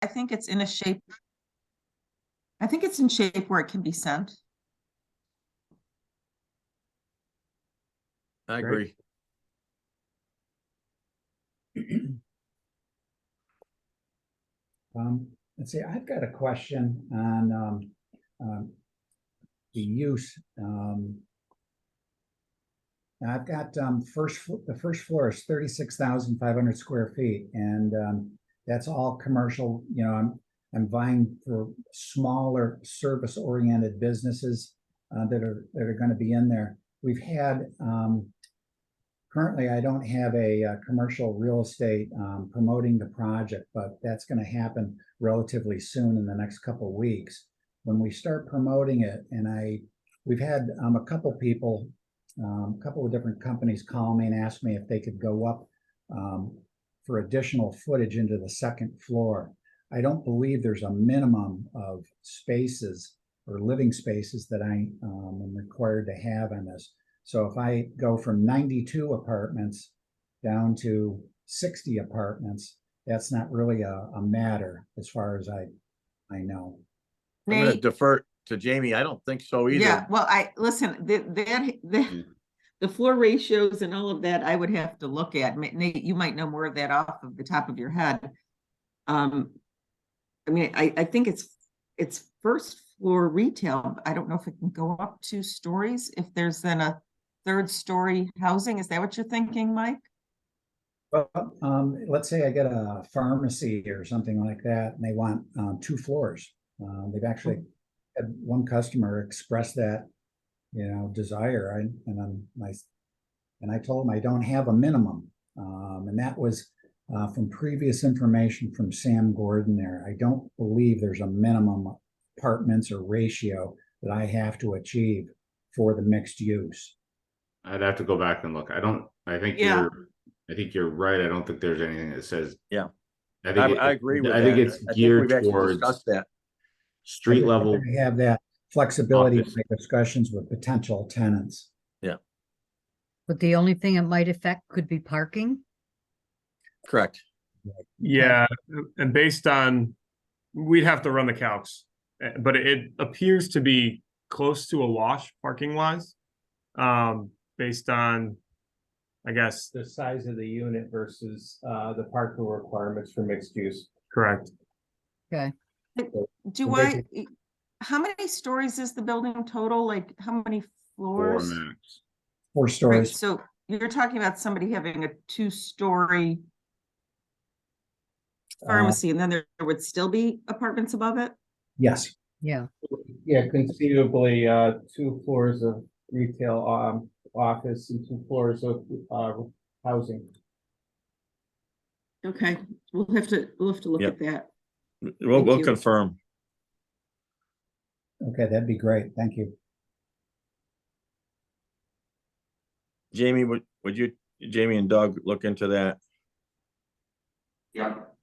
I think it's in a shape. I think it's in shape where it can be sent. I Great. agree. Let's see, I've got a question on the use. I've got the first floor is 36,500 square feet, and that's all commercial. You know, I'm vying for smaller service-oriented businesses that are going to be in there. We've had currently, I don't have a commercial real estate promoting the project, but that's going to happen relatively soon in the next couple of weeks. When we start promoting it, and we've had a couple people, a couple of different companies call me and ask me if they could go up for additional footage into the second floor. I don't believe there's a minimum of spaces or living spaces that I am required to have on this. So if I go from 92 apartments down to 60 apartments, that's not really a matter as far as I know. I'm going to Nate, defer to Jamie. I don't think so either. yeah, well, listen, the floor ratios and all of that, I would have to look at. Nate, you might know more of that off of the top of your head. I mean, I think it's first floor retail. I don't know if it can go up 2 stories if there's then a 3rd story housing. Is that what you're thinking, Mike? Well, let's say I get a pharmacy or something like that, and they want 2 floors. They've actually had one customer express that, desire. And I told them I don't have a minimum, and that was from previous information from Sam Gordon there. I don't believe there's a minimum apartments or ratio that I have to achieve for the mixed use. I'd have to go back and look. I think you're right. I don't think there's anything that says. Yeah. I agree with I that. think it's geared we've actually towards discussed that. street level. I have that flexibility Office. to make discussions with potential tenants. But the only thing it might affect could be parking. Correct. Yeah, and based on, we'd have to run the calcs, but it appears to be close to a wash parking wise. Based on, I guess, The size of the unit versus the parking requirements for mixed use. correct. Okay. How many stories is the building total? Like how many 4 floors? max. 4 Right, stories. so you're talking about somebody having a 2-story pharmacy, and then there would still be apartments above it? Yes. Yeah. Yeah, conceivably, 2 floors of retail office and 2 floors of housing. Okay, we'll have to look Yep. at that. We'll Thank you. confirm. Okay, that'd be great. Thank you. Jamie, would you, Jamie and Doug, look into that? Yep.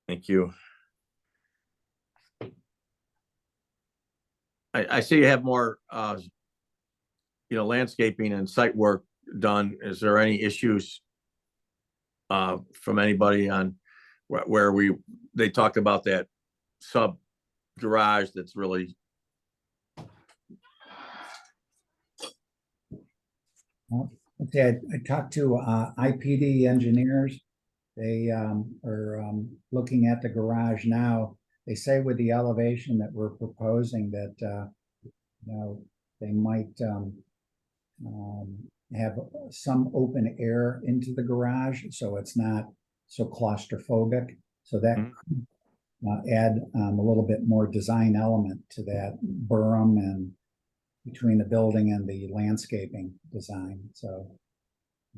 Thank you. I see you have more, landscaping and site work done. Is there any issues from anybody on where they talked about that sub garage that's really. Okay, I talked to IPD engineers. They are looking at the garage now. They say with the elevation that we're proposing that they might have some open air into the garage, so it's not so claustrophobic. So that could add a little bit more design element to that berm and between the building and the landscaping design. So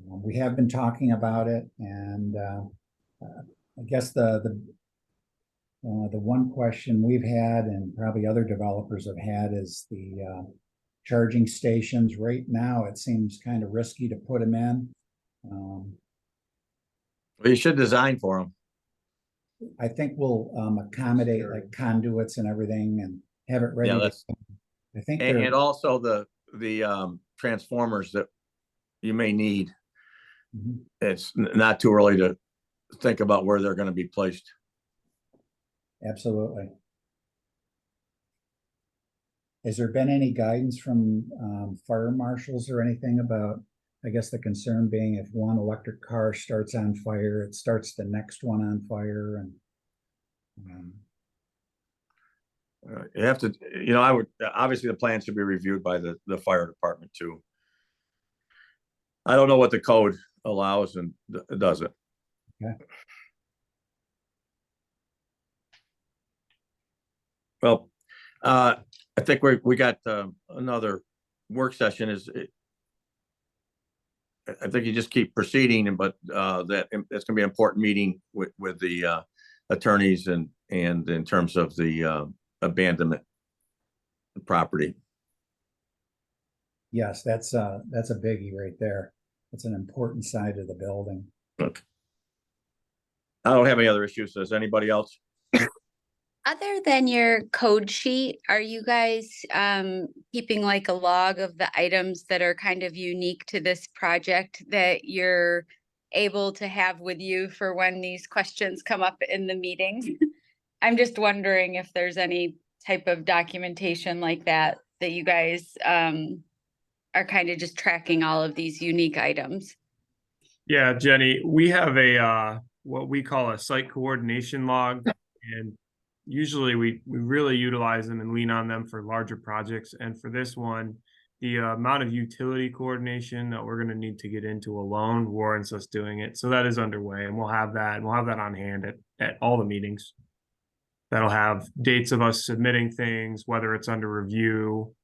we have been talking about it, and I guess the one question we've had, and probably other developers have had, is the charging stations. Right now, it seems kind of risky to put them in. Well, you should design for them. I think we'll accommodate like conduits and everything and have it ready. Yeah, that's. I think And also the transformers that you may need. Mhm. It's not too early to think about where they're going to be placed. Absolutely. Has there been any guidance from fire marshals or anything about, I guess the concern being if one electric car starts on fire, it starts the next one on fire and You have to, I would, obviously the plan should be reviewed by the fire department too. I don't know what the code allows and does it. Okay. Well, I think we got another work session I think you just keep proceeding, but that's gonna be an important meeting with the attorneys and in terms of the abandonment property. yes, that's a biggie right there. It's an important side of the building. Okay. I don't have any other issues. Does anybody else? Other than your code sheet, are you guys keeping like a log of the items that are kind of unique to this project that you're able to have with you for when these questions come up in the meetings? I'm just wondering if there's any type of documentation like that you guys are kind of just tracking all of these unique items. Yeah, Jenny, we have a what we call a site coordination log, and usually we really utilize them and lean on them for larger projects. And for this one, the amount of utility coordination that we're going to need to get into alone warrants us doing it. So that is underway, and we'll have that on hand at all the meetings. That'll have dates of us submitting things, whether it's under review,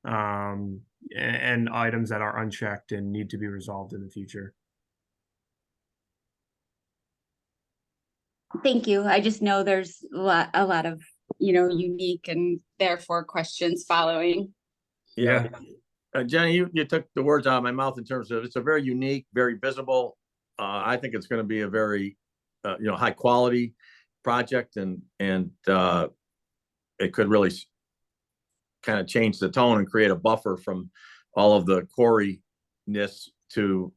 and items that are unchecked and need to be resolved in the future. Thank you. I just know there's a lot of, unique and therefore questions following. Yeah. Jenny, you took the words out of my mouth in terms of it's a very unique, very visible. I think it's going to be a very, high quality project and it could really kind of change the tone and create a buffer from all of the quarry-ness to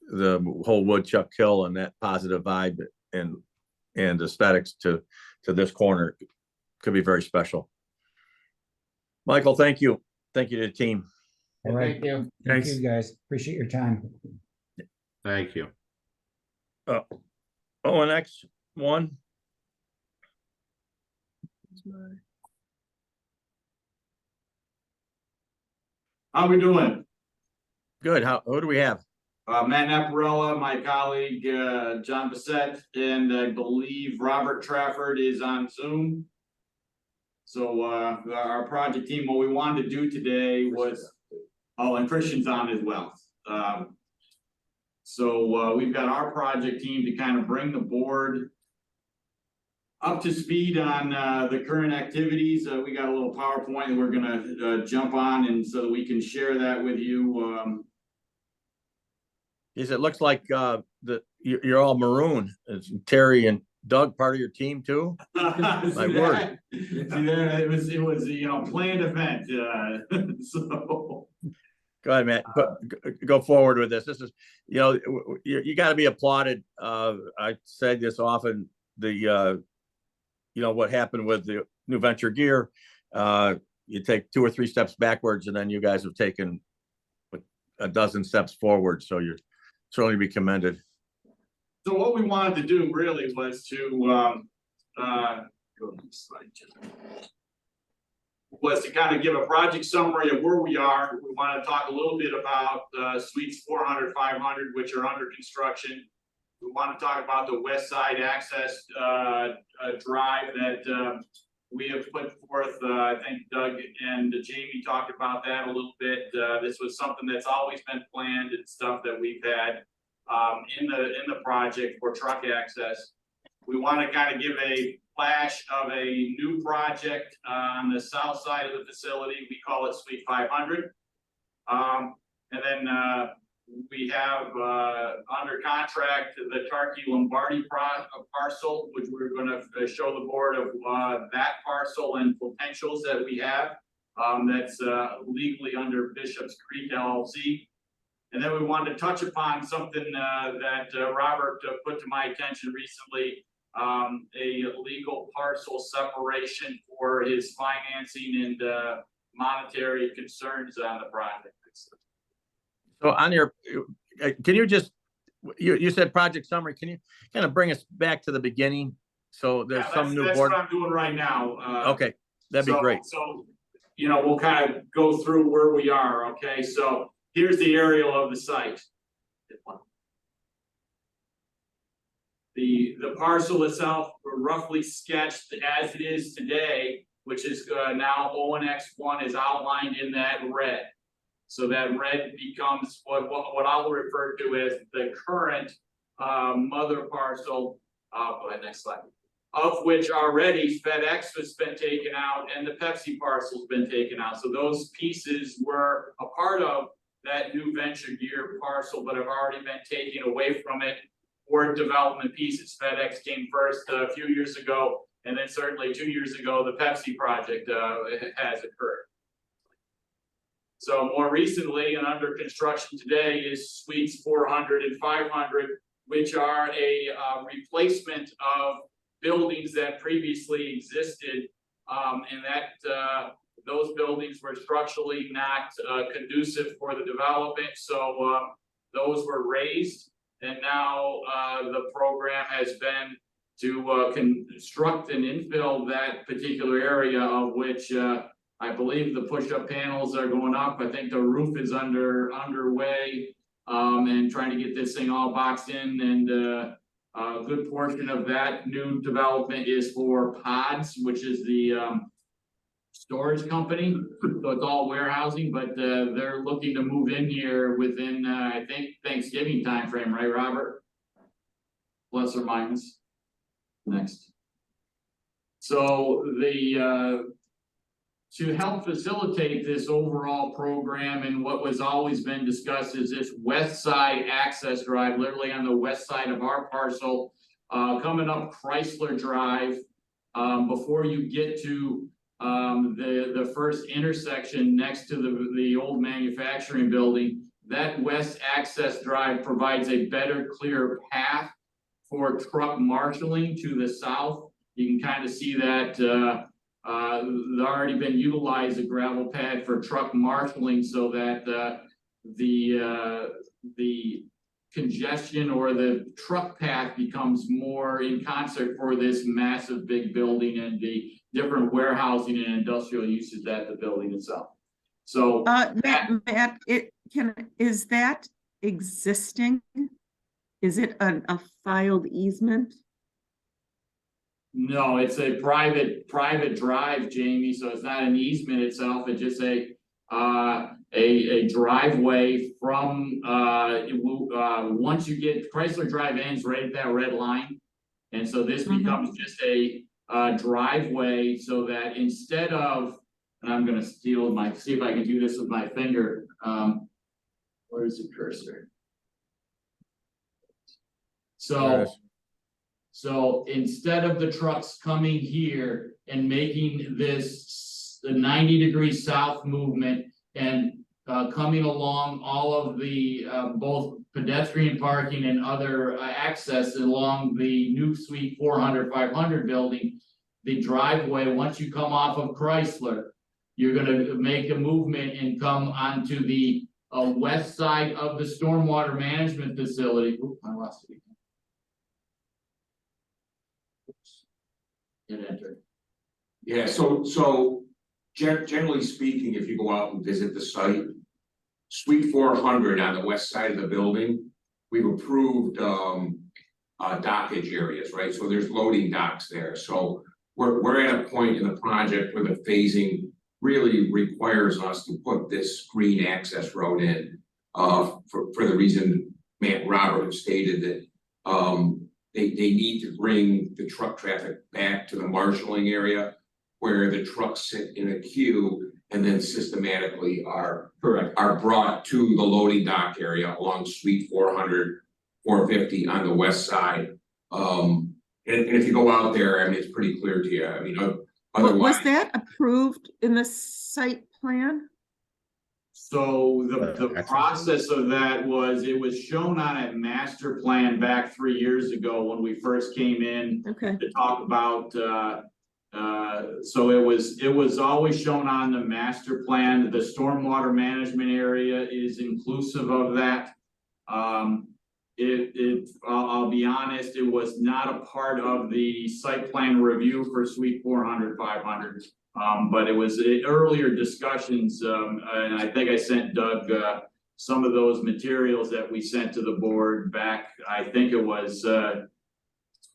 the whole Woodchuck Hill and that positive vibe and aesthetics to this corner. Could be very special. Michael, thank you. Thank you to the team. All right. Thank you. Thank Thanks. you, guys. Appreciate your time. Thank you. ONX one. How we doing? Good. Who do we have? Matt Naparella, my colleague, John Bissett, and I believe Robert Trafford is on Zoom. So, our project team, what we wanted to do today was, and Christian's on as well. So we've got our project team to kind of bring the board up to speed on the current activities. We got a little PowerPoint that we're gonna jump on, and so that we can share that with you. It looks like you're all maroon. Is Terry and Doug part of your team too? My word. See there, it was planned event. So Go ahead, Matt. Go forward with this. This is, you got to be applauded. I said this often. What happened with the New Venture gear. You take 2 or 3 steps backwards, and then you guys have taken a dozen steps forward. So you're certainly to be commended. So what we wanted to do really was to go to the slide. Was to kind of give a project summary of where we are. We want to talk a little bit about suites 400, 500, which are under construction. We want to talk about the west side access drive that we have put forth. I think Doug and Jamie talked about that a little bit. This was something that's always been planned and stuff that we've had in the project for truck access. We want to kind of give a flash of a new project on the south side of the facility. We call it Suite 500. And then we have under contract the Tarkey Lombardi parcel, which we're going to show the board of that parcel and potentials that we have. That's legally under Bishop's Creek LLC. And then we wanted to touch upon something that Robert put to my attention recently. a legal parcel separation for his financing and monetary concerns on the project. So on your, can you just, you said project summary, can you kind of bring us back to the beginning? So there's Yeah, some new that's board, what I'm doing right now. okay, that'd be great. So, you know, we'll kind of go through where we are, okay? So here's the aerial of the site. The parcel itself roughly sketched as it is today, which is now ONX1 is outlined in that red. So that red becomes what I'll refer to as the current mother parcel. Go ahead, next slide. Of which already FedEx has been taken out and the Pepsi parcel's been taken out. So those pieces were a part of that new venture gear parcel, but have already been taken away from it for development pieces. FedEx came first a few years ago, and then certainly 2 years ago, the Pepsi project has occurred. So more recently and under construction today is suites 400 and 500, which are a replacement of buildings that previously existed, and that those buildings were structurally not conducive for the development. So those were raised, and now the program has been to construct and infill that particular area, of which I believe the push-up panels are going up. I think the roof is underway, and trying to get this thing all boxed in. And a good portion of that new development is for Pods, which is the storage company. So it's all warehousing, but they're looking to move in here within I think Thanksgiving timeframe, right, Robert? Plus or minus. Next. So the to help facilitate this overall program, and what was always been discussed is this west side access drive, literally on the west side of our parcel, coming up Chrysler Drive, before you get to the first intersection next to the old manufacturing building. That west access drive provides a better, clearer path for truck marshaling to the south. You can kind of see that they've already been utilized a gravel pad for truck marshaling, so that the congestion or the truck path becomes more in concert for this massive big building and the different warehousing and industrial uses at the building itself. So Matt, is that existing? Is it a filed easement? no, it's a private drive, Jamie, so it's not an easement itself. It's just a driveway from once you get Chrysler Drive ends right at that red line. And so this becomes just a driveway, so that instead of, and I'm gonna see if I can do this with my finger. Where's the cursor? So instead of the trucks coming here and making this the 90-degree south movement and coming along all of the both pedestrian parking and other access along the new suite 400, 500 building, the driveway, once you come off of Chrysler, you're gonna make a movement and come onto the west side of the stormwater management facility. Oop, I lost it again. Hit enter. Yeah, so generally speaking, if you go out and visit the site, Suite 400 on the west side of the building, we've approved dockage areas, right? So there's loading docks there. So we're at a point in the project where the phasing really requires us to put this green access road in for the reason Matt and Robert have stated that they need to bring the truck traffic back to the marshalling area where the trucks sit in a queue and then systematically are brought to the loading dock area along Suite 400, 450 on the west side. And if you go out there, I mean, it's pretty clear to you. I mean, otherwise. Was that approved in the site plan? So the Access. process of that was, it was shown on a master plan back 3 years ago when we first came in Okay, to talk about, so it was always shown on the master plan. The stormwater management area is inclusive of that. I'll be honest, it was not a part of the site plan review for Suite 400, 500. But it was earlier discussions, and I think I sent Doug, some of those materials that we sent to the board back, I think it was,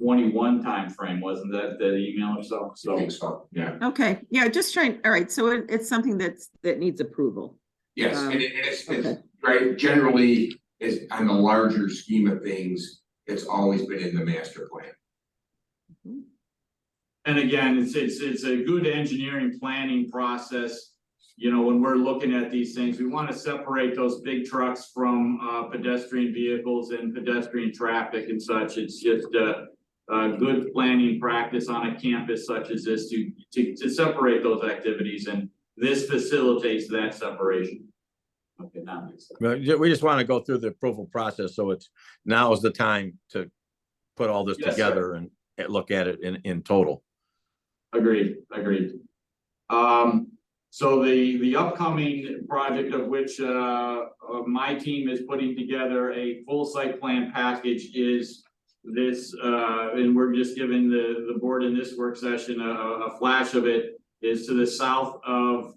21 timeframe, wasn't that the email or so? I think so, yeah. okay, yeah, just trying, all right, so it's something that needs approval. Yes, and it's, okay. right, generally, is on the larger scheme of things, it's always been in the master plan. And again, it's a good engineering planning process. You know, when we're looking at these things, we want to separate those big trucks from pedestrian vehicles and pedestrian traffic and such. It's just a good planning practice on a campus such as this to separate those activities, and this facilitates that separation. Okay, now makes sense. But we just want to go through the approval process, so now is the time to put all this Yes, sir. together and look at it in total. Agreed. So the upcoming project of which my team is putting together a full site plan package is this, and we're just giving the board in this work session a flash of it, is to the south of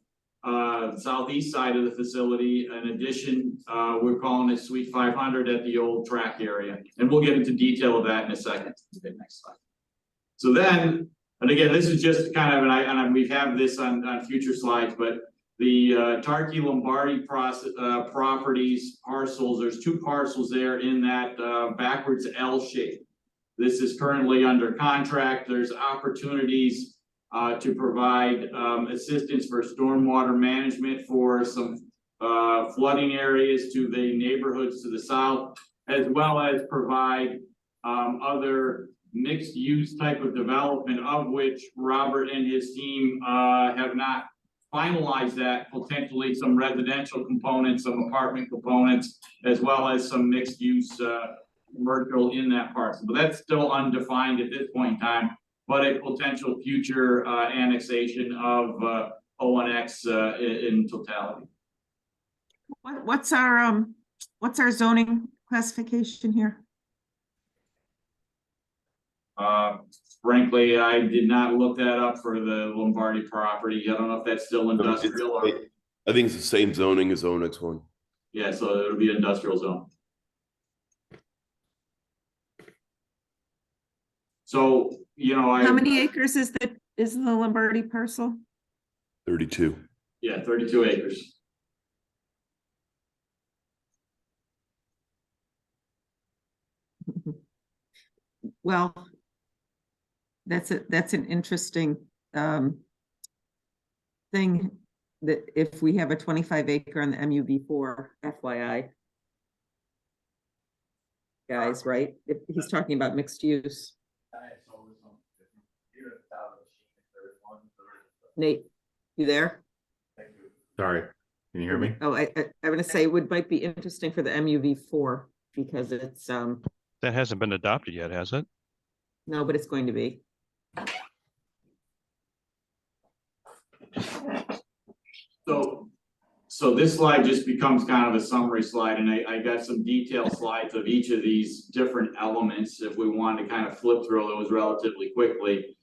southeast side of the facility. In addition, we're calling it Suite 500 at the old track area, and we'll get into detail of that in a second. Okay, next slide. So then, and again, this is just kind of, and we have this on future slides, but the Tarkey Lombardi properties parcels, there's 2 parcels there in that backwards L shape. This is currently under contract. There's opportunities to provide assistance for stormwater management for some flooding areas to the neighborhoods to the south, as well as provide other mixed use type of development, of which Robert and his team have not finalized that, potentially some residential components, some apartment components, as well as some mixed use commercial in that parcel. But that's still undefined at this point in time, but a potential future annexation of ONX in totality. What's our zoning classification here? Frankly, I did not look that up for the Lombardi property. I don't know if that's still industrial or, I think it's the same zoning as ONX one. yeah, so it'll be industrial zone. So, you know, How many acres is the Lombardi parcel? 32. Yeah, 32 acres. Well, that's an interesting thing, that if we have a 25 acre on the MUB4, FYI. Guys, right? If he's talking about mixed use. Nate, you there? Sorry, can you hear me? Oh, I'm gonna say might be interesting for the MUV4 because it's That hasn't been adopted yet, has it? no, but it's going to be. So this slide just becomes kind of a summary slide, and I got some detailed slides of each of these different elements. If we wanted to kind of flip through those relatively quickly,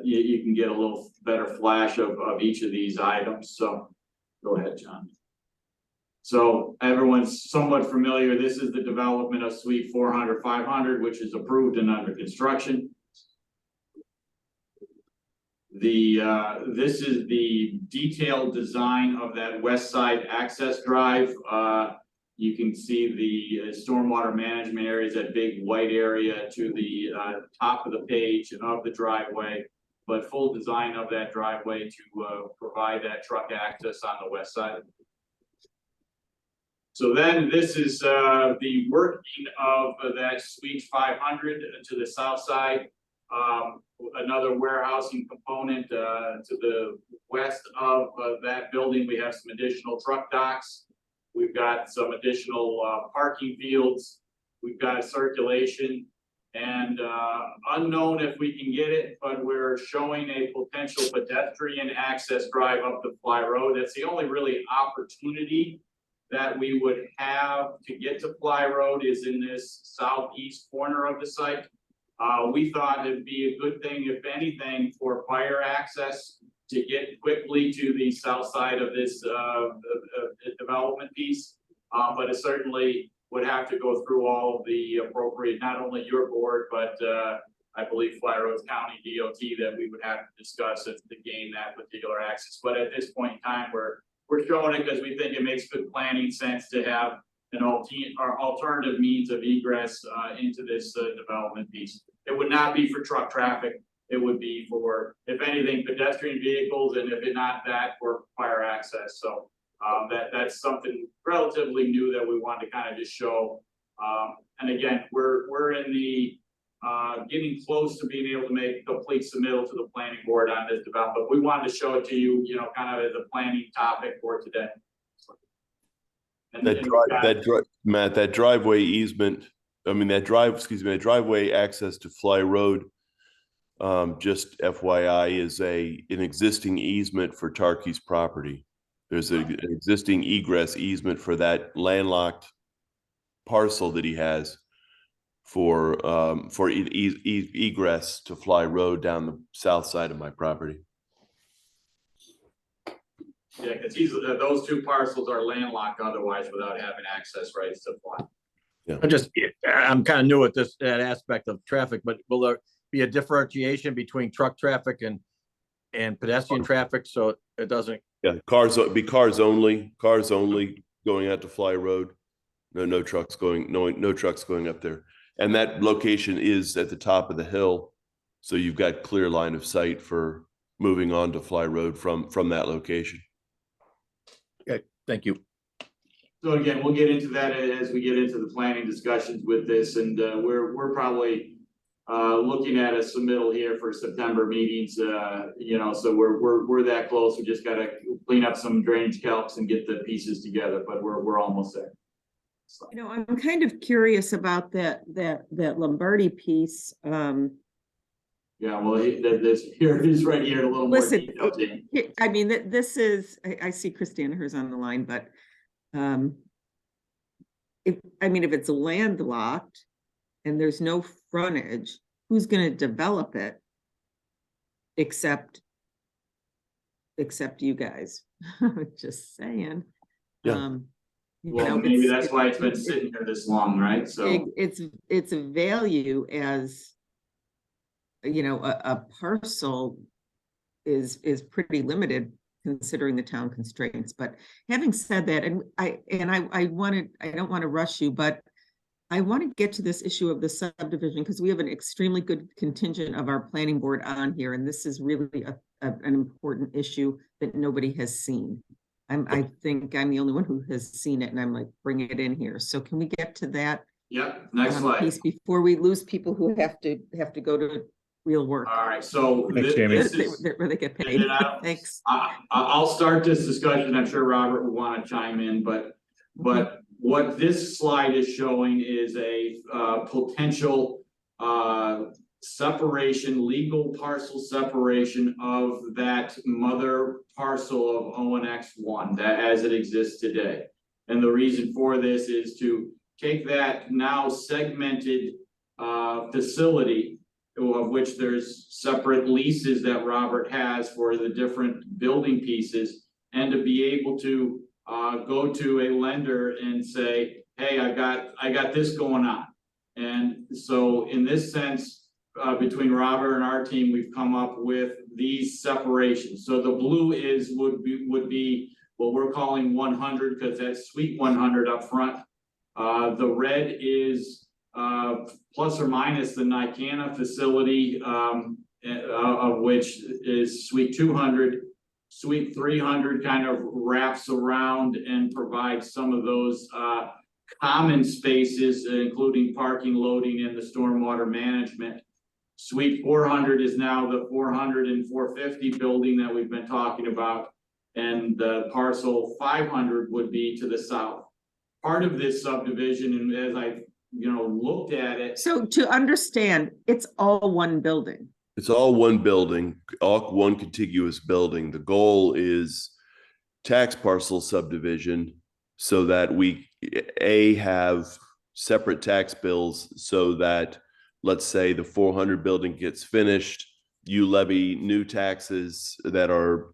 you can get a little better flash of each of these items. So go ahead, John. So everyone's somewhat familiar. This is the development of Suite 400, 500, which is approved and under construction. This is the detailed design of that west side access drive. You can see the stormwater management areas, that big white area to the top of the page and of the driveway, but full design of that driveway to provide that truck access on the west side. So then this is the working of that Suite 500 to the south side. another warehousing component, to the west of that building. We have some additional truck docks. We've got some additional, parking fields. We've got a circulation and, unknown if we can get it, but we're showing a potential pedestrian access drive up the Fly Road. That's the only really opportunity that we would have to get to Fly Road is in this southeast corner of the site. We thought it'd be a good thing, if anything, for fire access to get quickly to the south side of this development piece. But it certainly would have to go through all of the appropriate, not only your board, but I believe Fly Roads County DOT that we would have to discuss to gain that particular access. But at this point in time, we're showing it because we think it makes good planning sense to have an alternative means of egress into this development piece. It would not be for truck traffic. It would be for, if anything, pedestrian vehicles, and if not that, for fire access. So that's something relatively new that we wanted to kind of just show. And again, we're in the getting close to being able to make complete submittal to the planning board on this development. We wanted to show it to you, you know, kind of as a planning topic for today. Matt, that driveway easement, I mean, that driveway access to Fly Road, just FYI, is an existing easement for Tarkey's property. There's an existing egress easement for that landlocked parcel that he has for egress to Fly Road down the south side of my property. Yeah, because those two parcels are landlocked otherwise without having access rights to Fly. Yeah. I'm kind of new at that aspect of traffic, but will there be a differentiation between truck traffic and pedestrian traffic, so it doesn't? Yeah, cars only going out to Fly Road. No trucks going, no trucks going up there. And that location is at the top of the hill, so you've got clear line of sight for moving on to Fly Road from that location. Okay, thank you. So again, we'll get into that as we get into the planning discussions with this, and we're probably looking at a submittal here for September meetings. You know, so we're that close. We just got to clean up some drainage calcs and get the pieces together, but we're almost there. So. You know, I'm kind of curious about that Lombardi piece. Yeah, well, here it is right here, a little Listen, more detail. I mean, this is, I see Christina Her's on the line, but if it's landlocked and there's no frontage, who's going to develop it except you guys? Just saying. Yeah. Well, maybe that's why it's been sitting here this long, right? So it's a value as, you know, a parcel is pretty limited considering the town constraints. But having said that, and I don't want to rush you, but I want to get to this issue of the subdivision because we have an extremely good contingent of our planning board on here, and this is really an important issue that nobody has seen. I think I'm the only one who has seen it, and I'm like, bring it in here. So can we get to that? Yep. Next slide. Piece before we lose people who have to go to real work. All right. So Thanks, Jamie. Where they get paid. Thanks. I'll start this discussion. I'm sure Robert will want to chime in, but what this slide is showing is a potential separation, legal parcel separation of that mother parcel of ONX1 that as it exists today. And the reason for this is to take that now segmented facility, of which there's separate leases that Robert has for the different building pieces, and to be able to go to a lender and say, hey, I got this going on. And so in this sense, between Robert and our team, we've come up with these separations. So the blue would be what we're calling 100 because that's Suite 100 up front. The red is plus or minus the Nicana facility, of which is Suite 200. Suite 300 kind of wraps around and provides some of those common spaces, including parking, loading, and the stormwater management. Suite 400 is now the 400 and 450 building that we've been talking about. And the parcel 500 would be to the south. Part of this subdivision, and as I, looked at it, So to understand, it's all one building. It's all one building, all one contiguous building. The goal is tax parcel subdivision so that we have separate tax bills so that, let's say the 400 building gets finished, you levy new taxes that are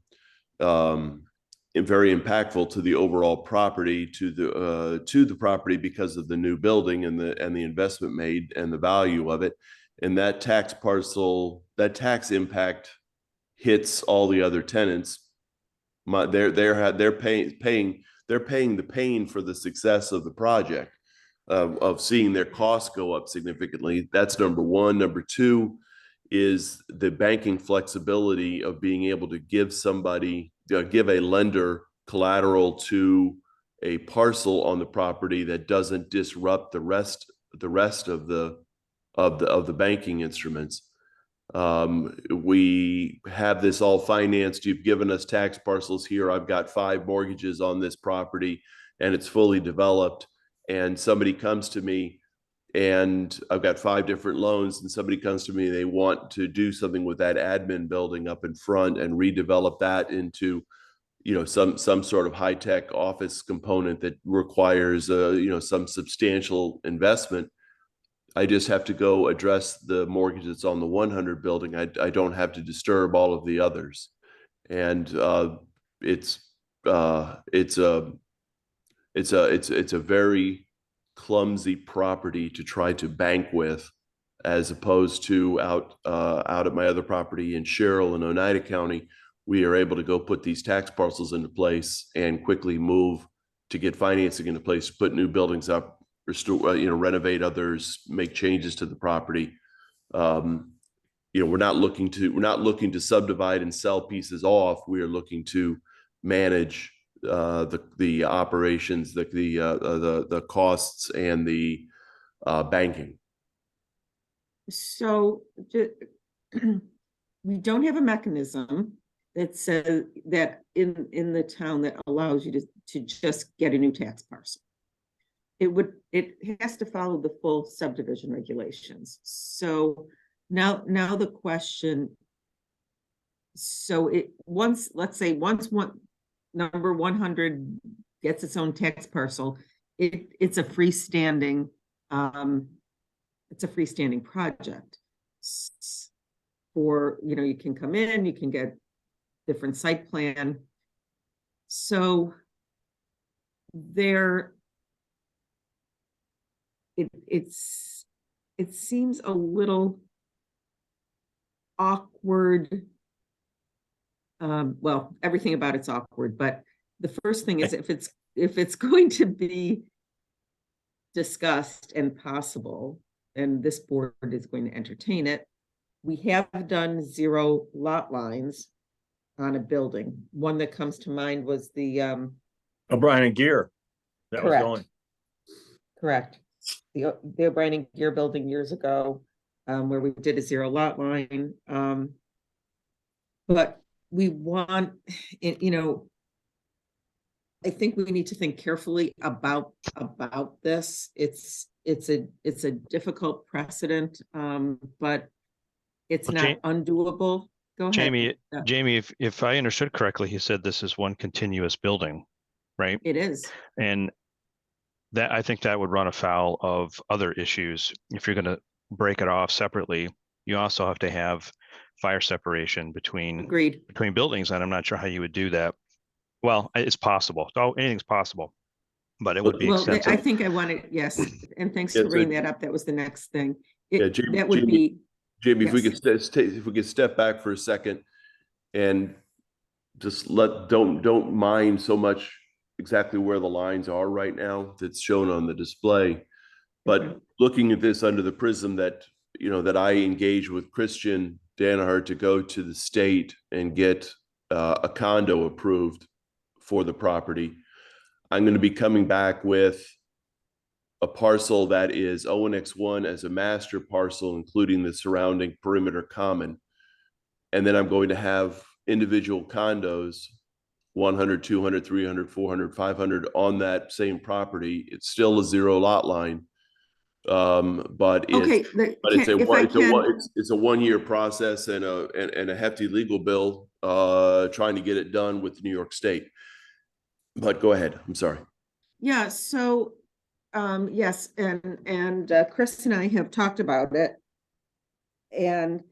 very impactful to the overall property, to the property because of the new building and the investment made and the value of it. And that tax parcel, that tax impact hits all the other tenants. They're paying the pain for the success of the project, of seeing their costs go up significantly. That's number one. Number two is the banking flexibility of being able to give a lender collateral to a parcel on the property that doesn't disrupt the rest of the banking instruments. We have this all financed. You've given us tax parcels here. I've got 5 mortgages on this property and it's fully developed. And somebody comes to me and I've got 5 different loans, and somebody comes to me, they want to do something with that admin building up in front and redevelop that into, some sort of high-tech office component that requires, some substantial investment. I just have to go address the mortgage that's on the 100 building. I don't have to disturb all of the others. And it's a very clumsy property to try to bank with, as opposed to out at my other property in Sherrill and Oneida County. We are able to go put these tax parcels into place and quickly move to get financing into place, put new buildings up, restore, renovate others, make changes to the property. We're not looking to subdivide and sell pieces off. We are looking to manage the operations, the costs, and the banking. So we don't have a mechanism that says that in the town that allows you to just get a new tax parcel. It has to follow the full subdivision regulations. So now the question, so once number 100 gets its own tax parcel, it's a freestanding project. For, you can come in, you can get different site plan. So it seems a little awkward. Well, everything about it's awkward, but the first thing is if it's going to be discussed and possible, and this board is going to entertain it, we have done 0 lot lines on a building. One that comes to mind was the O'Brien and Gear. That was going. Correct. The O'Brien and Gear building years ago, where we did a 0 lot line. But we want it, I think we need to think carefully about this. It's a difficult precedent, but it's not undoable. Go ahead. Jamie, if I understood correctly, he said this is one continuous building, right? It is. And that, I think that would run afoul of other issues. If you're going to break it off separately, you also have to have fire separation between buildings, and I'm not sure how you would do that. Well, it's possible. Anything's possible, but it would be extensive. I think I wanted, yes, and thanks for bringing that up. That was the next thing. Jamie, if we could step back for a second and just don't mind so much exactly where the lines are right now that's shown on the display, but looking at this under the prism that I engage with Christian Danaher to go to the state and get a condo approved for the property. I'm going to be coming back with a parcel that is ONX1 as a master parcel, including the surrounding perimeter common. And then I'm going to have individual condos, 100, 200, 300, 400, 500 on that same property. It's still a zero lot line. But it's, it's a 1 year process and a hefty legal bill, trying to get it done with New York State. But go ahead. I'm sorry. Yeah, so, yes, and Chris and I have talked about it. And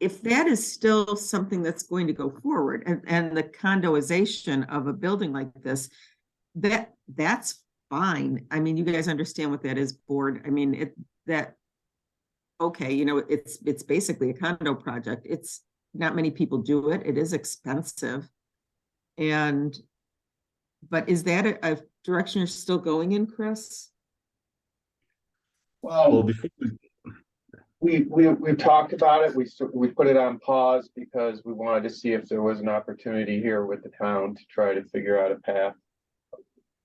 if that is still something that's going to go forward and the condoization of a building like this, that's fine. I mean, you guys understand what that is, board. I mean, okay, you know, it's basically a condo project. It's not many people do it. It is expensive. But is that a direction you're still going in, Chris? Well, We've talked about it. We put it on pause because we wanted to see if there was an opportunity here with the town to try to figure out a path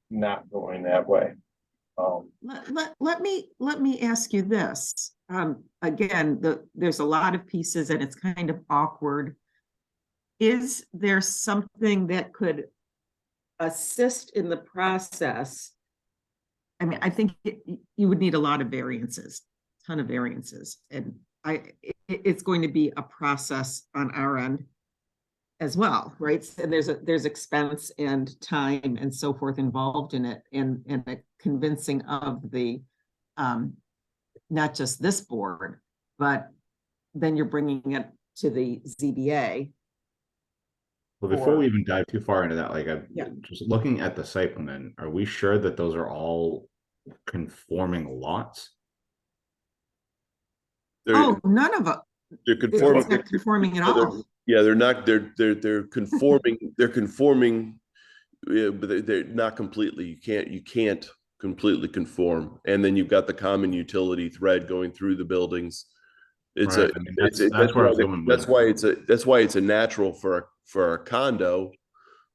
not going that way. Let me ask you this. Again, there's a lot of pieces and it's kind of awkward. Is there something that could assist in the process? I mean, I think you would need a lot of variances, ton of variances, and it's going to be a process on our end as well, right? And there's expense and time and so forth involved in it, and the convincing of the not just this board, but then you're bringing it to the ZBA. Well, before we even dive too far into that, like I'm just looking at the site plan, are we sure that those are all conforming lots? None of them. They're conforming. It's not conforming at all. Yeah, they're not. They're conforming. They're conforming, but they're not completely. You can't completely conform. And then you've got the common utility thread going through the buildings. It's right. That's why it's a natural for a condo.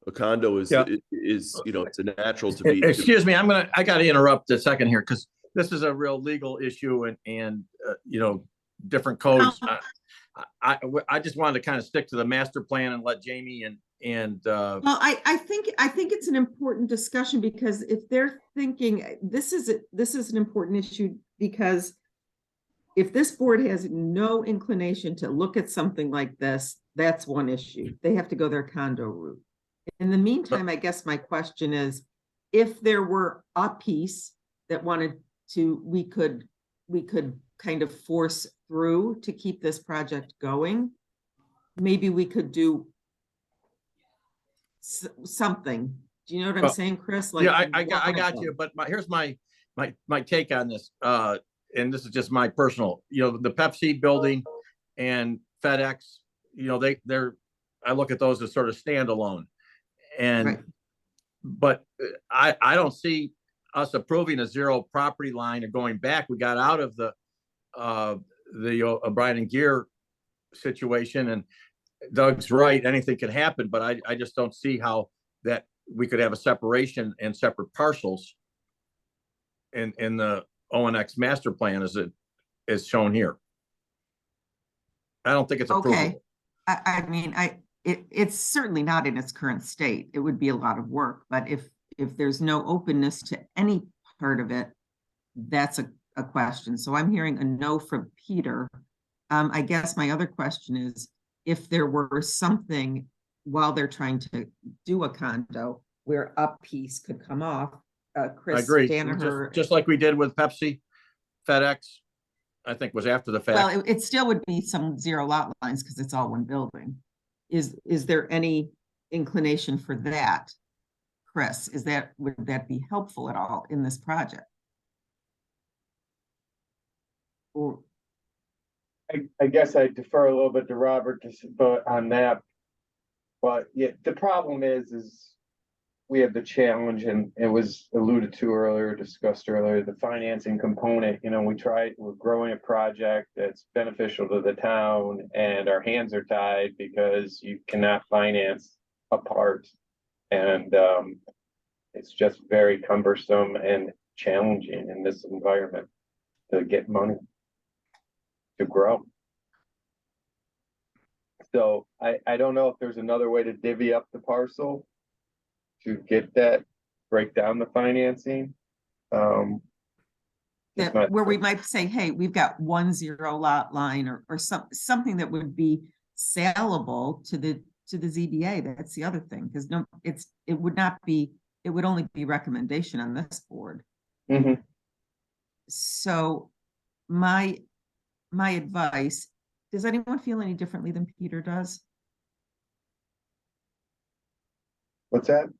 A condo is you know, it's a natural to be. Excuse me, I got to interrupt a second here because this is a real legal issue and you know, different codes. I just wanted to kind of stick to the master plan and let Jamie and well, I think it's an important discussion because if they're thinking this is an important issue, because if this board has no inclination to look at something like this, that's one issue. They have to go their condo route. In the meantime, I guess my question is, if there were a piece that wanted to, we could kind of force through to keep this project going, maybe we could do something. Do you know what I'm saying, Chris? Like, yeah, I got you. But here's my take on this. And this is just my personal, you know, the Pepsi building and FedEx, you know, I look at those as sort of standalone. And, but I don't see us approving a zero property line or going back. We got out of the O'Brien and Gear situation, and Doug's right. Anything can happen, but I just don't see how that we could have a separation and separate parcels in the ONX master plan as it is shown here. I don't think it's approvable. Okay. I mean, it's certainly not in its current state. It would be a lot of work, but if there's no openness to any part of it, that's a question. So I'm hearing a no from Peter. I guess my other question is, if there were something while they're trying to do a condo where a piece could come off, Chris I agree. Danaher, just like we did with Pepsi, FedEx, I think was after the fact. well, it still would be some zero lot lines because it's all one building. Is there any inclination for that, Chris? Would that be helpful at all in this project? Or I guess I defer a little bit to Robert on that. But yeah, the problem is we have the challenge, and it was alluded to earlier, discussed earlier, the financing component. You know, we're growing a project that's beneficial to the town, and our hands are tied because you cannot finance a part. And It's just very cumbersome and challenging in this environment to get money to grow. So I don't know if there's another way to divvy up the parcel to get that, break down the financing. That where we might say, hey, we've got 1 0 lot line or something that would be saleable to the ZBA. That's the other thing, because it would not be, it would only be recommendation on this board. Mhm. So my advice, does anyone feel any differently than Peter does? What's that?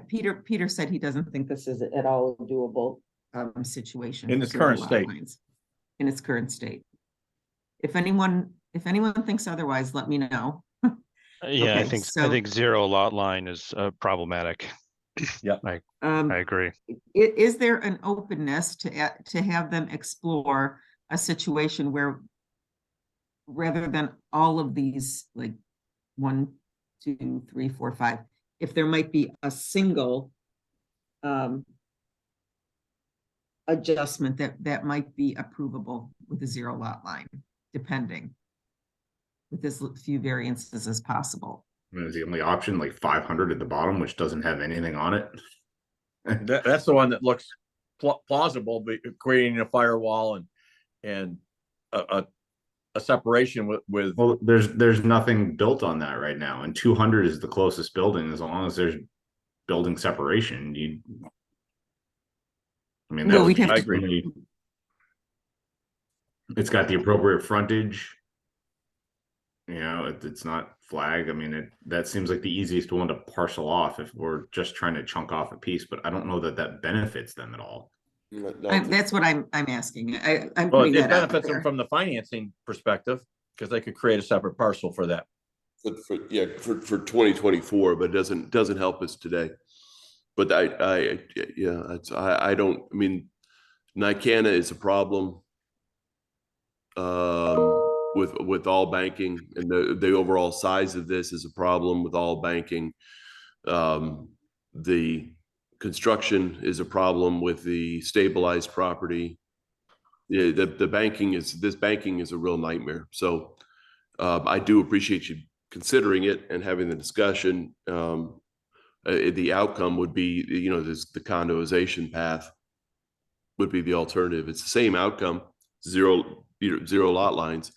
Peter said he doesn't think this is at all a doable situation In for its zero current lot state. lines. In its current state. If anyone thinks otherwise, let me know. Yeah, Okay, I so- think 0 lot line is problematic. Yep. I agree. Is there an openness to have them explore a situation where rather than all of these, like 1, 2, 3, 4, 5, if there might be a single adjustment that might be approvable with a 0 lot line, depending, with as few variances as possible. I mean, is the only option like 500 at the bottom, which doesn't have anything on it? That's the one that looks plausible, but creating a firewall and a separation with. Well, there's nothing built on that right now, and 200 is the closest building. As long as there's building separation, I mean, No, that's we'd have I to- agree. It's got the appropriate frontage. You know, it's not flagged. I mean, that seems like the easiest one to parcel off if we're just trying to chunk off a piece, but I don't know that benefits them at all. That's what I'm asking. I'm Well, putting it that out benefits them there. from the financing perspective because they could create a separate parcel for that. For 2024, but it doesn't help us today. But I mean, Nicana is a problem with all banking, and the overall size of this is a problem with all banking. The construction is a problem with the stabilized property. Yeah, this banking is a real nightmare. So I do appreciate you considering it and having the discussion. The outcome would be, the condoization path would be the alternative. It's the same outcome, zero lot lines,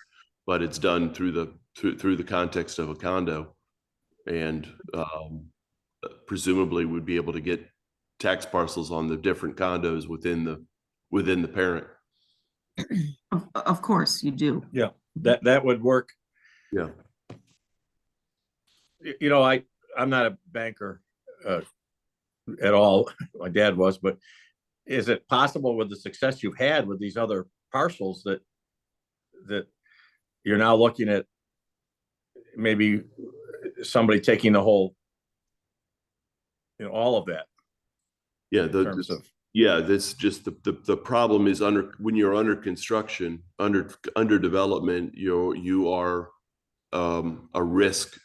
but it's done through the context of a condo, and presumably would be able to get tax parcels on the different condos within the parent. Of course you do. Yeah, that would work. Yeah. I'm not a banker at all. My dad was, but is it possible with the success you've had with these other parcels that you're now looking at maybe somebody taking the whole, all of that? Yeah, this just the problem is when you're under construction, under development, you are a risk.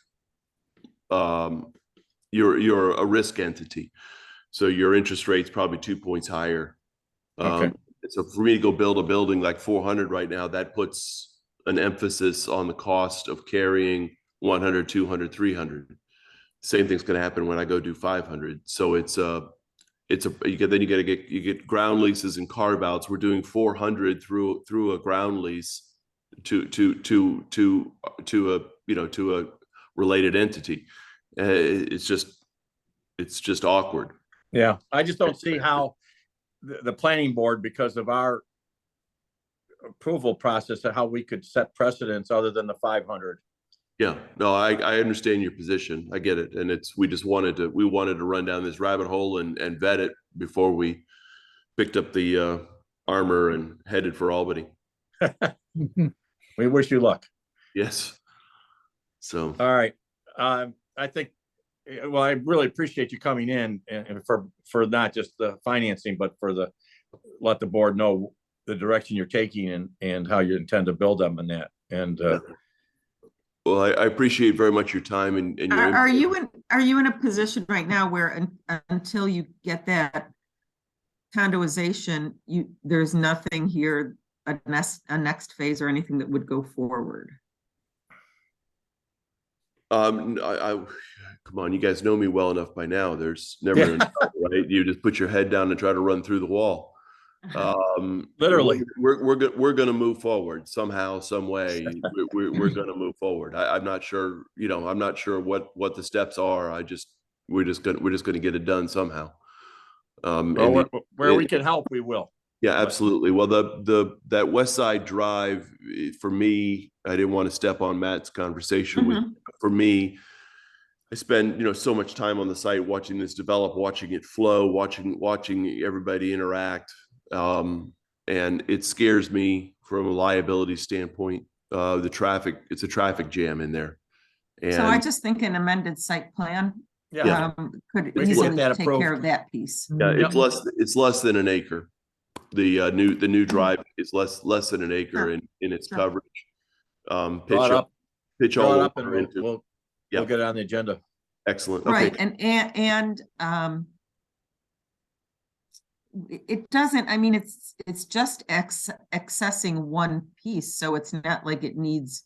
You're a risk entity, so your interest rate's probably 2 points higher. Okay. So for me to go build a building like 400 right now, that puts an emphasis on the cost of carrying 100, 200, 300. Same thing's going to happen when I go do 500. So you get ground leases and carve outs. We're doing 400 through a ground lease to a related entity. It's just awkward. Yeah, I just don't see how the planning board, because of our approval process, how we could set precedents other than the 500. Yeah, no, I understand your position. I get it. And we wanted to run down this rabbit hole and vet it before we picked up the armor and headed for Albany. We wish you luck. Yes. So. All right. I think, well, I really appreciate you coming in and for not just the financing, but let the board know the direction you're taking and how you intend to build them on that. And Well, I appreciate very much your time and your. Are input. you in a position right now where until you get that condoization, there's nothing here, a next phase or anything that would go forward? Come on, you guys know me well enough by now. There's never, right? You just put your head down and try to run through the wall. Literally. We're going to move forward somehow, some way. We're going to move forward. I'm not sure, I'm not sure what the steps are. We're just going to get it done somehow. Well, where we can help, we will. Yeah, absolutely. Well, that West Side Drive, for me, I didn't want to step on Matt's conversation with. For me, I spend so much time on the site watching this develop, watching it flow, watching everybody interact, and it scares me from a liability standpoint. The traffic, it's a traffic jam in there. And So I just think an amended site plan could We can easily get that take approved. care of that piece. yeah, it's less than an acre. The new drive is less than an acre in its coverage. Pitch Draw all it up and over into. we'll get it on the agenda. Excellent. Right, Okay. and it doesn't, I mean, it's just accessing one piece, so it's not like it's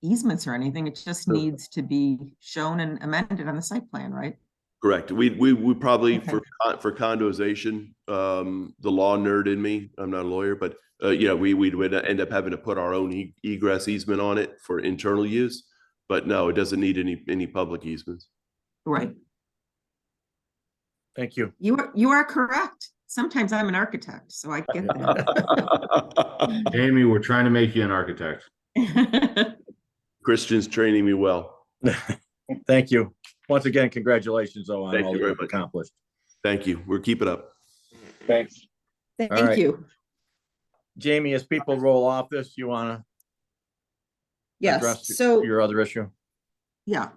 easements or anything, it just needs to be shown and amended on the site plan, right? Correct. We probably for condoization, the law nerd in me, I'm not a lawyer, but we would end up having to put our own egress easement on it for internal use. But no, it doesn't need any public easements. Right. Thank you. You are correct. Sometimes I'm an architect, so I get that. Jamie, we're trying to make you an architect. Christian's training me well. Thank you. Once again, congratulations on Thank all you very you've much. accomplished. Thank you. We'll keep it up. Thanks. All Thank right. you. Jamie, as people roll off this, you want to Yes, address so. your other issue? Yeah.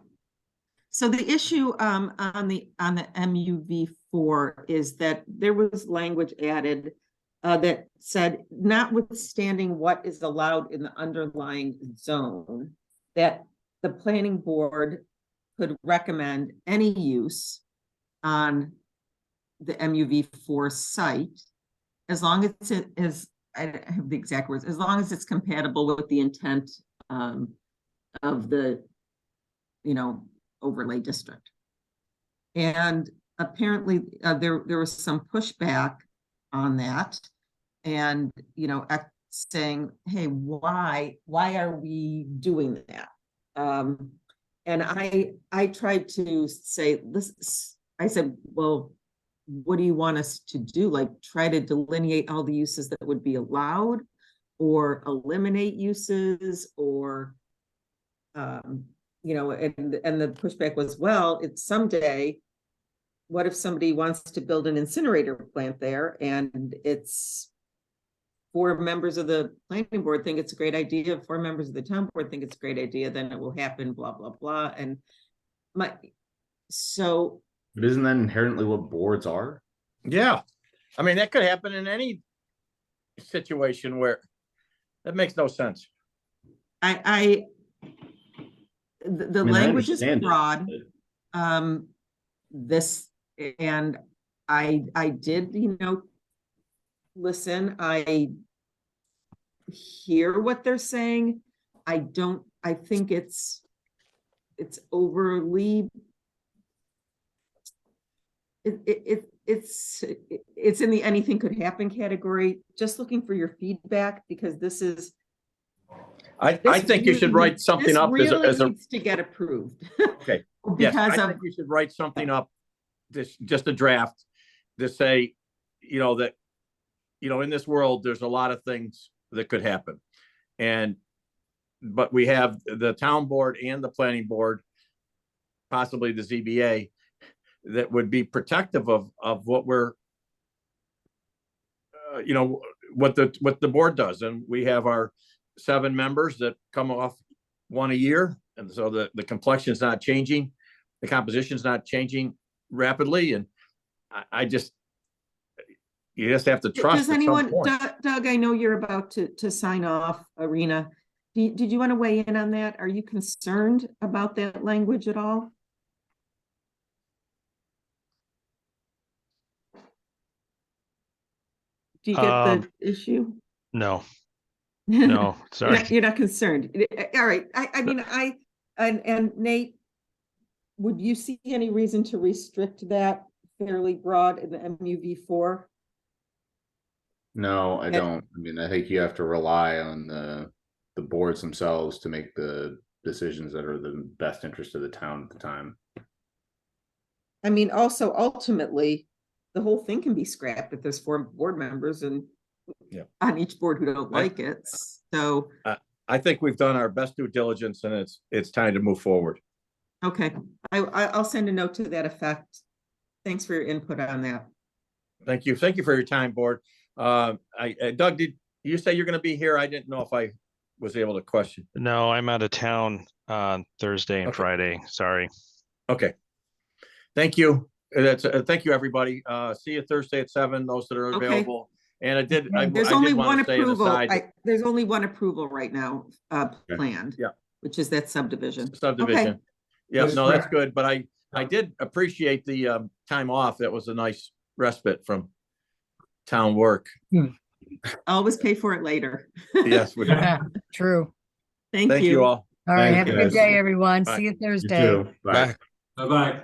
So the issue on the MUV4 is that there was language added that said, notwithstanding what is allowed in the underlying zone, that the planning board could recommend any use on the MUV4 site as long as it is, I have the exact words, as long as it's compatible with the intent of the overlay district. And apparently there was some pushback on that, and saying, hey, why are we doing that? And I tried to say this. I said, well, what do you want us to do? Like, try to delineate all the uses that would be allowed, or eliminate uses, or and the pushback was, well, it's someday, what if somebody wants to build an incinerator plant there, and it's 4 members of the planning board think it's a great idea, 4 members of the town board think it's a great idea, then it will happen, blah, blah, blah. And But isn't that inherently what boards are? Yeah. I mean, that could happen in any situation where that makes no sense. the language is understand it, broad. And I did, listen, I hear what they're saying. I think it's overly, it's in the anything could happen category. Just looking for your feedback, because this is. I think you should write something up as a needs to get approved. Okay. Yes, I Because of, think you should write something up, just a draft, to say, that, in this world, there's a lot of things that could happen. But we have the town board and the planning board, possibly the ZBA, that would be protective of what we're, what the board does. And we have our 7 members that come off 1 a year. And so the complexion is not changing. The composition is not changing rapidly. And you just have to trust. does anyone, Doug, I know you're about to sign off, Arena. Did you want to weigh in on that? Are you concerned about that language at all? Do you get the issue? No, no, sorry. You're not concerned. All right. I mean, and Nate, would you see any reason to restrict that fairly broad in the MUV4? No, I Okay. don't. I mean, I think you have to rely on the boards themselves to make the decisions that are the best interest of the town at the time. I mean, also ultimately, the whole thing can be scrapped if there's 4 board members and Yeah. on each board who don't like it. So, I think we've done our best due diligence and it's time to move forward. okay, I'll send a note to that effect. Thanks for your input on that. Thank you. Thank you for your time, board. Doug, did you say you're gonna be here? I didn't know if I was able to question. No, I'm out of town on Thursday and Okay. Friday. Sorry. Okay. Thank you. Thank you, everybody. See you Thursday at 7, those that are Okay. available. And I did There's only one want to say an approval. aside, There's only one approval right now, Okay. planned. Yeah. Which is that subdivision. subdivision. Yeah, Yes, no, that's correct. good, but I did appreciate the time off. That was a nice respite from town work. Always pay for it later. Yes, we Yeah, true. Thank thank you all. All right, Thank have a you, good guys. day, everyone. Bye. See you You Thursday. too. Bye. Bye-bye.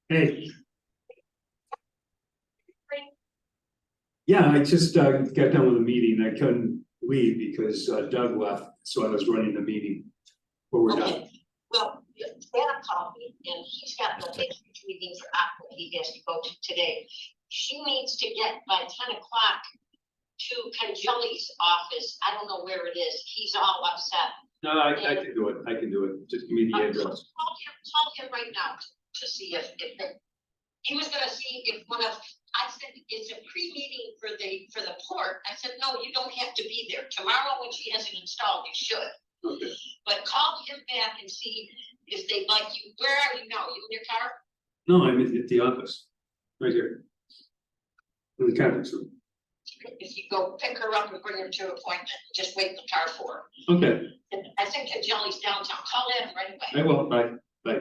Hey. Yeah, I just got done with a meeting. I couldn't leave because Doug left, so I was running the meeting. But we're done. Well, Dana called me and he's got the big meeting for Aqua he has to go to today. She needs to get by 10 o'clock to Congelli's office. I don't know where it is. He's all upset. No, I can do it. I can do it. Just give me the address. Call him right now to see if he was gonna see if one of, I said, it's a pre-meeting for the port. I said, no, you don't have to be there. Tomorrow when she has it installed, you should. Okay. But call him back and see if they'd like you, where are you now? You in your car? No, I'm at the office, right here. In the conference room. If you go pick her up and bring her to an appointment, just wait in the car for her. Okay, And I think that Jelly's downtown. Call in right away. I will, bye, bye.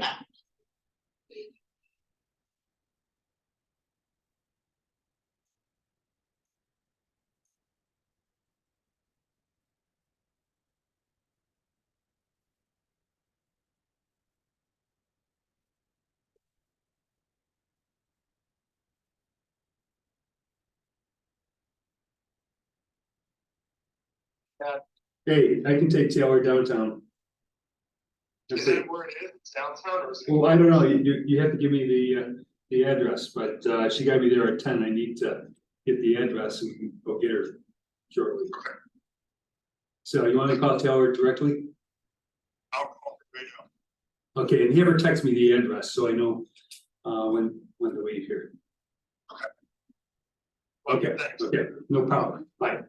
Hey, I can take Taylor downtown. Is that where it is? It's downtown or is it? Well, I don't know, you have to give me the address, but she got me there at 10. I need to get the address and we can go get her shortly. Okay. So you want to call Taylor directly? I'll call her right now. Okay, and have her text me the address so I know when to leave here. Okay. Okay, Thanks. okay, no problem, bye.